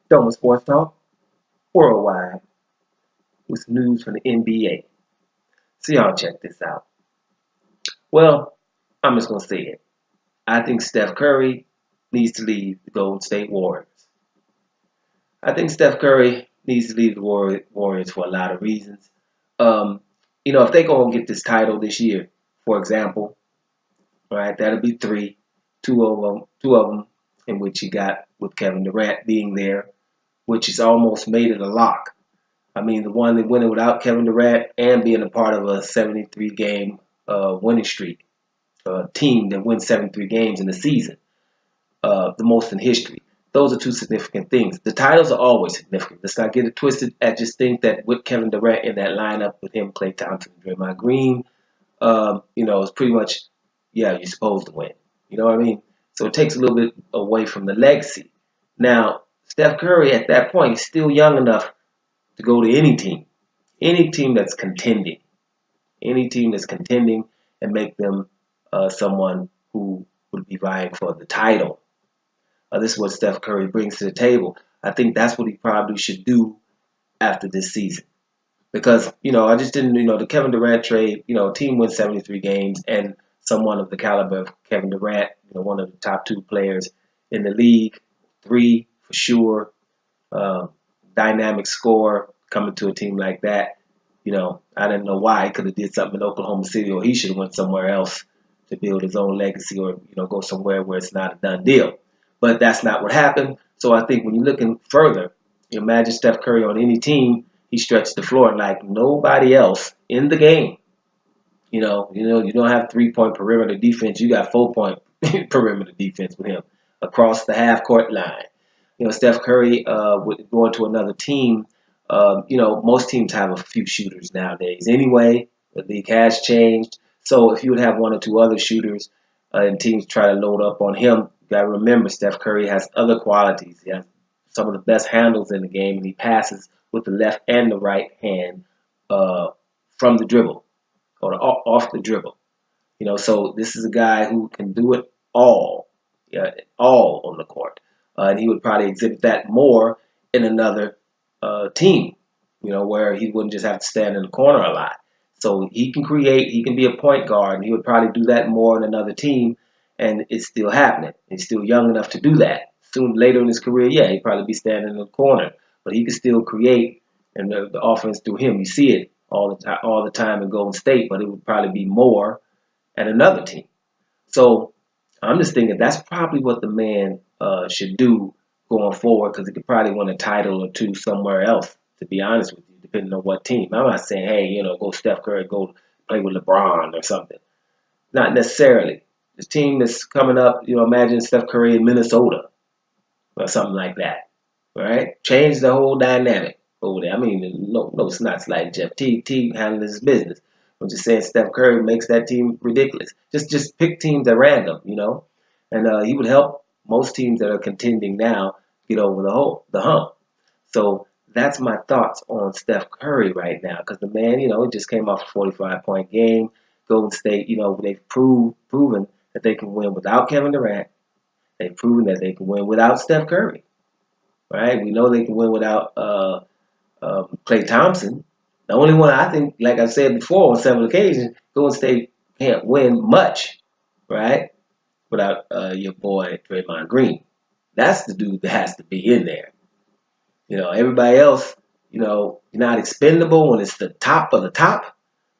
Domo Sports Talk Worldwide with some news from the NBA. So y'all check this out. Well, I'm just gonna say it. I think Steph Curry needs to leave the Golden State Warriors. I think Steph Curry needs to leave the Warriors for a lot of reasons. Um, if they go and get this title this year, for example, right, that'll be three, two of them, in which you got with Kevin Durant being there, which has almost made it a lock. I mean, the one that winning without Kevin Durant and being a part of a 73 game winning streak, a team that wins 73 games in a season, the most in history. Those are two significant things. The titles are always significant. Let's not get it twisted. I just think that with Kevin Durant in that lineup, with him, Klay Thompson, Draymond Green, it's pretty much, yeah, you're supposed to win. You know what I mean? So it takes a little bit away from the legacy. Now, Steph Curry at that point is still young enough to go to any team that's contending, and make them someone who would be vying for the title. This is what Steph Curry brings to the table. I think that's what he probably should do after this season. Because, I just didn't, the Kevin Durant trade, team wins 73 games and someone of the caliber of Kevin Durant, one of the top two players in the league, three for sure, dynamic scorer coming to a team like that. I didn't know why he could have did something in Oklahoma City, or he should have went somewhere else to build his own legacy, or go somewhere where it's not a done deal. But that's not what happened. So I think when you're looking further, you imagine Steph Curry on any team, he stretched the floor like nobody else in the game. You don't have 3-point perimeter defense. You got 4-point perimeter defense with him across the half court line. Steph Curry would go into another team. Most teams have a few shooters nowadays. Anyway, the league has changed. So if you would have one or two other shooters and teams try to load up on him, you got to remember Steph Curry has other qualities. He has some of the best handles in the game, and he passes with the left and the right hand from the dribble or off the dribble. So this is a guy who can do it all, yeah, all on the court. And he would probably exhibit that more in another team, where he wouldn't just have to stand in the corner a lot. So he can create, he can be a point guard, and he would probably do that more in another team, and it's still happening. He's still young enough to do that. Soon later in his career, yeah, he'd probably be standing in the corner, but he can still create, and the offense through him. You see it all the time in Golden State, but it would probably be more at another team. So I'm just thinking that's probably what the man should do going forward, because he could probably win a title or two somewhere else, to be honest with you, depending on what team. I'm not saying, hey, go Steph Curry, go play with LeBron or something. Not necessarily. This team that's coming up, imagine Steph Curry in Minnesota or something like that, right? Change the whole dynamic over there. I mean, no snots like Jeff T handling his business. I'm just saying Steph Curry makes that team ridiculous. Just pick teams at random, and he would help most teams that are contending now get over the hump. So that's my thoughts on Steph Curry right now, because the man, he just came off a 45-point game. Golden State, they've proven that they can win without Kevin Durant. They've proven that they can win without Steph Curry, right? We know they can win without Klay Thompson. The only one I think, like I said before on several occasions, Golden State can't win much, right, without your boy Draymond Green. That's the dude that has to be in there. Everybody else, you're not expendable when it's the top of the top,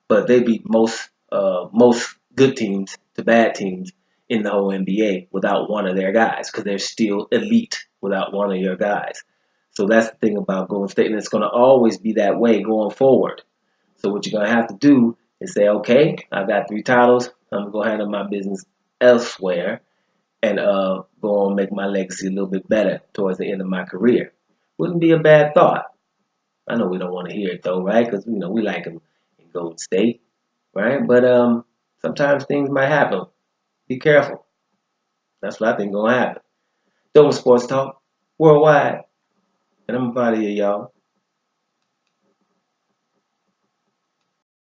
but they beat most good teams to bad teams in the whole NBA without one of their guys, because they're still elite without one of your guys. So that's the thing about Golden State, and it's going to always be that way going forward. So what you're going to have to do is say, okay, I've got 3 titles. I'm going to go handle my business elsewhere and go on and make my legacy a little bit better towards the end of my career. Wouldn't be a bad thought. I know we don't want to hear it though, right? Because we like him in Golden State, right? But sometimes things might happen. Be careful. That's what I think gonna happen. Domo Sports Talk Worldwide, and I'm out of here, y'all.